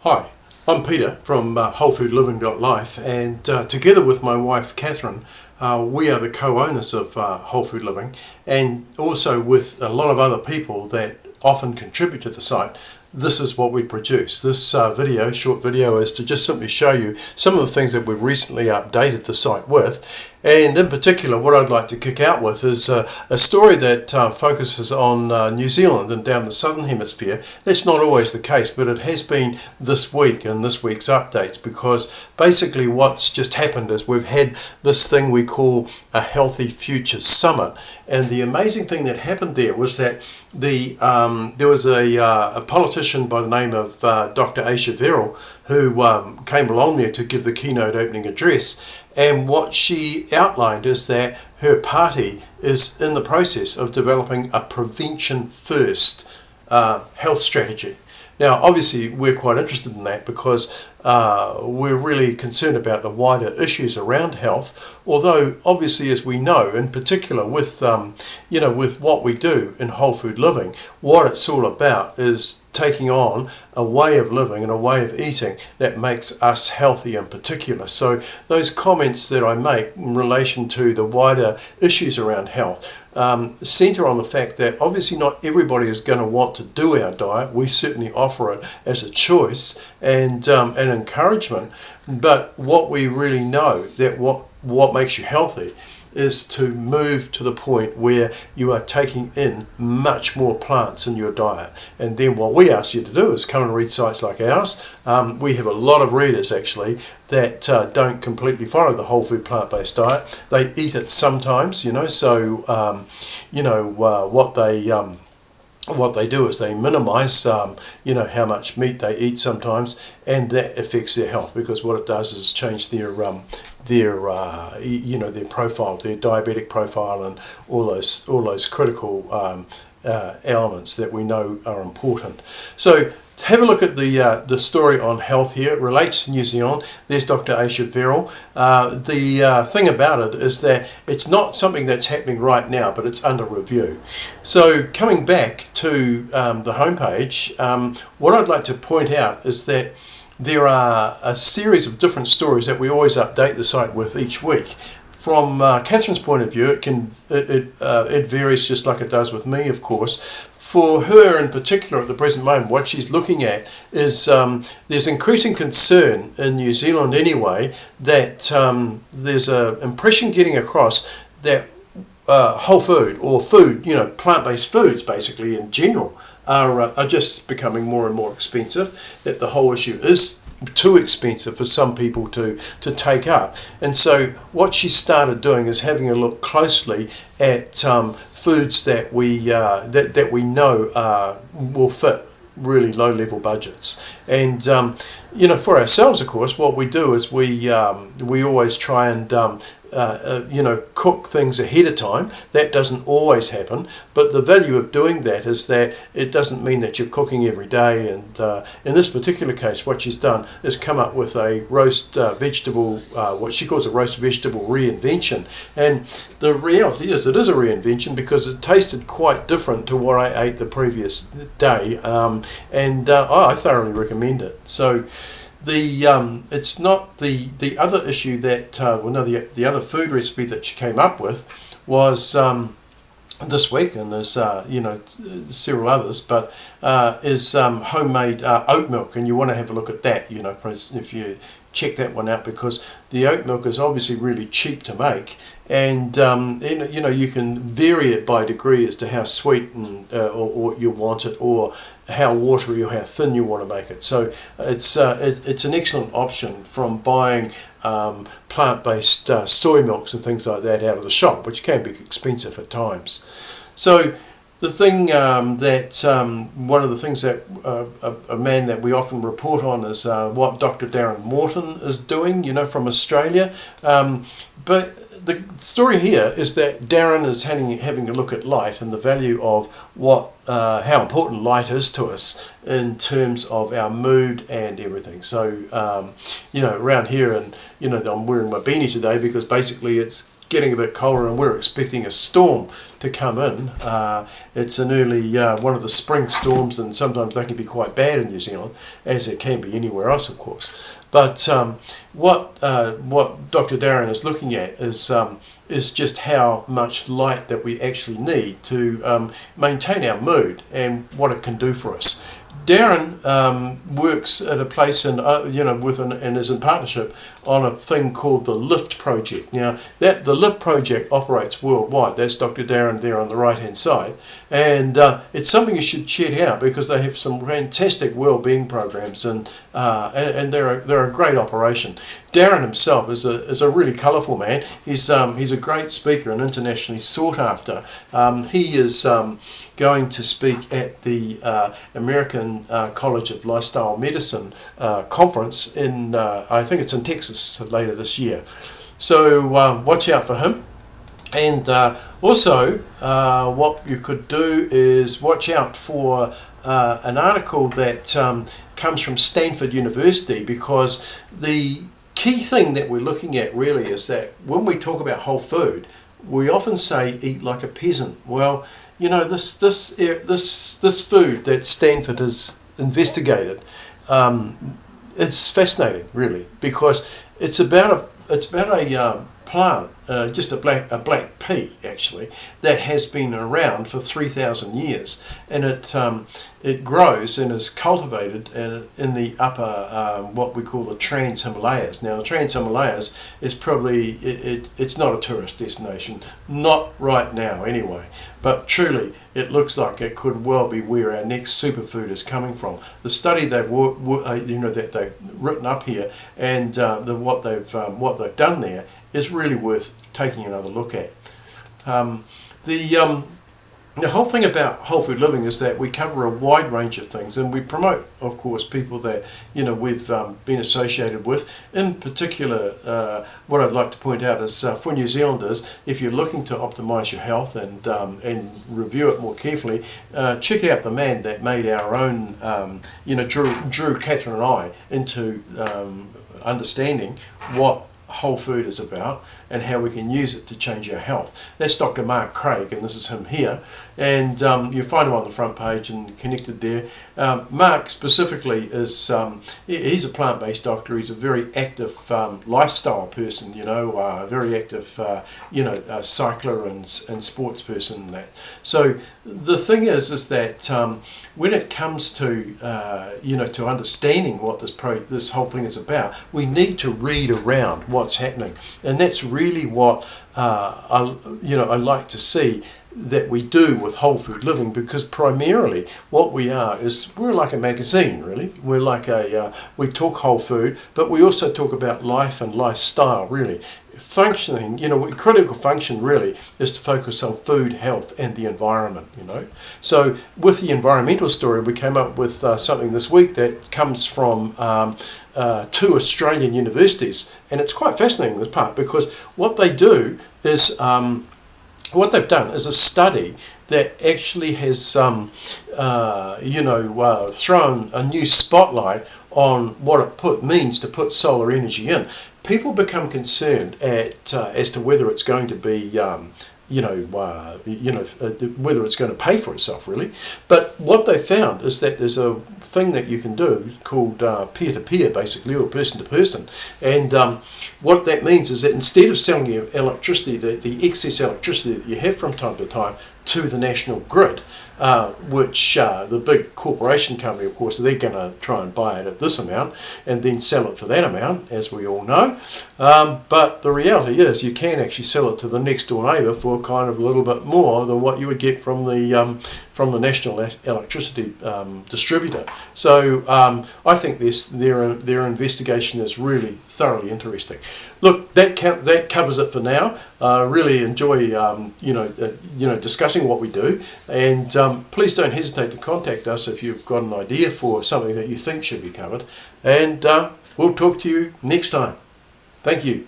Hi, I'm Peter from wholefoodliving.life, and together with my wife Catherine, we are the co-owners of Whole Food Living, and also with a lot of other people that often contribute to the site. This is what we produce. This short video, is to just simply show you some of the things that we've recently updated the site with. And in particular, what I'd like to kick out with is a story that focuses on New Zealand and down the southern hemisphere. That's not always the case, but it has been this week in this week's updates, because basically what's just happened is we've had this thing we call a Healthy Futures Summit. And the amazing thing that happened there was that there was a politician by the name of Dr. Aisha Verrall who came along there to give the keynote opening address. And what she outlined is that her party is in the process of developing a prevention first health strategy. Now, obviously, we're quite interested in that because we're really concerned about the wider issues around health. Although, obviously, as we know, in particular with with what we do in whole food living, what it's all about is taking on a way of living and a way of eating that makes us healthy in particular. So those comments that I make in relation to the wider issues around health centre on the fact that obviously not everybody is going to want to do our diet. We certainly offer it as a choice and an encouragement, but what we really know that what makes you healthy is to move to the point where you are taking in much more plants in your diet. And then what we ask you to do is come and read sites like ours. We have a lot of readers actually that don't completely follow the whole food plant-based diet. They eat it sometimes, so what they do is they minimize how much meat they eat sometimes, and that affects their health, because what it does is change their profile, their diabetic profile, and all those critical elements that we know are important. So have a look at the story on health here. It relates to New Zealand. There's Dr. Aisha Verrall. The thing about it is that it's not something that's happening right now, but it's under review. So coming back to the homepage, what I'd like to point out is that there are a series of different stories that we always update the site with each week. From Catherine's point of view, it varies just like it does with me, of course. For her in particular at the present moment, what she's looking at is there's increasing concern in New Zealand anyway that there's an impression getting across that whole food or food, plant-based foods basically in general are just becoming more and more expensive, that the whole issue is too expensive for some people to take up. And so what she started doing is having a look closely at foods that we know will fit really low level budgets. And for ourselves, of course, what we do is we always try and cook things ahead of time. That doesn't always happen, but the value of doing that is that it doesn't mean that you're cooking every day. And in this particular case, what she's done is come up with a roast vegetable, what she calls a roast vegetable reinvention. And the reality is it is a reinvention because it tasted quite different to what I ate the previous day, and I thoroughly recommend it. So it's not the other issue that the other food recipe that she came up with was this week, and there's several others, but is homemade oat milk, and you want to have a look at that. If you check that one out, because the oat milk is obviously really cheap to make, and you can vary it by degree as to how sweet or you want it, or how watery or how thin you want to make it. So it's an excellent option from buying plant-based soy milks and things like that out of the shop, which can be expensive at times. So the thing one of the things that a man that we often report on is what Dr. Darren Morton is doing, from Australia. But the story here is that Darren is having a look at light and the value of how important light is to us in terms of our mood and everything. So around here, and I'm wearing my beanie today because basically it's getting a bit colder and we're expecting a storm to come in. It's an early one of the spring storms, and sometimes they can be quite bad in New Zealand, as it can be anywhere else, of course. But what Dr. Darren is looking at is just how much light that we actually need to maintain our mood and what it can do for us. Darren works at a place and is in partnership on a thing called the LIFT project. Now, the LIFT project operates worldwide. That's Dr. Darren there on the right hand side, and it's something you should check out because they have some fantastic well-being programs, and they're a great operation. Darren himself is a really colourful man. He's a great speaker and internationally sought after. He is going to speak at the American College of Lifestyle Medicine conference in, I think it's in Texas later this year. So watch out for him. And also what you could do is watch out for an article that comes from Stanford University, because the key thing that we're looking at really is that when we talk about whole food, we often say eat like a peasant. Well, you know, this food that Stanford has investigated, it's fascinating really, because it's about a plant, just a black pea actually, that has been around for 3,000 years, and it grows and is cultivated in the upper what we call the Trans-Himalayas. Now the Trans-Himalayas is probably it's not a tourist destination, not right now anyway, but truly it looks like it could well be where our next superfood is coming from. The study that they've written up here, and what they've done there is really worth taking another look at. The whole thing about whole food living is that we cover a wide range of things, and we promote, of course, people that we've been associated with. In particular, what I'd like to point out is for New Zealanders, if you're looking to optimise your health and review it more carefully, check out the man that made our own, drew Catherine and I into understanding what whole food is about and how we can use it to change our health. That's Dr. Mark Craig, and this is him here, and you'll find him on the front page and connected there. Mark specifically is he's a plant-based doctor. He's a very active lifestyle person, very active cycler and sports person and that. So the thing is that when it comes to to understanding what this whole thing is about, we need to read around what's happening, and that's really what I like to see that we do with whole food living, because primarily what we are is we're like a magazine really. We're like we talk whole food, but we also talk about life and lifestyle really. Functioning, critical function really is to focus on food, health and the environment, So with the environmental story, we came up with something this week that comes from 2 Australian universities, and it's quite fascinating, this part, because what they do is what they've done is a study that actually has thrown a new spotlight on what it means to put solar energy in. People become concerned as to whether it's going to be whether it's going to pay for itself really. But what they found is that there's a thing that you can do called peer-to-peer basically, or person-to-person, and what that means is that instead of selling your electricity, the excess electricity that you have from time to time, to the national grid, which the big corporation company, of course, they're going to try and buy it at this amount and then sell it for that amount, as we all know. But the reality is you can actually sell it to the next door neighbour for kind of a little bit more than what you would get from the national electricity distributor. So I think their investigation is really thoroughly interesting. Look, that covers it for now. Really enjoy discussing what we do, and please don't hesitate to contact us if you've got an idea for something that you think should be covered, and we'll talk to you next time. Thank you.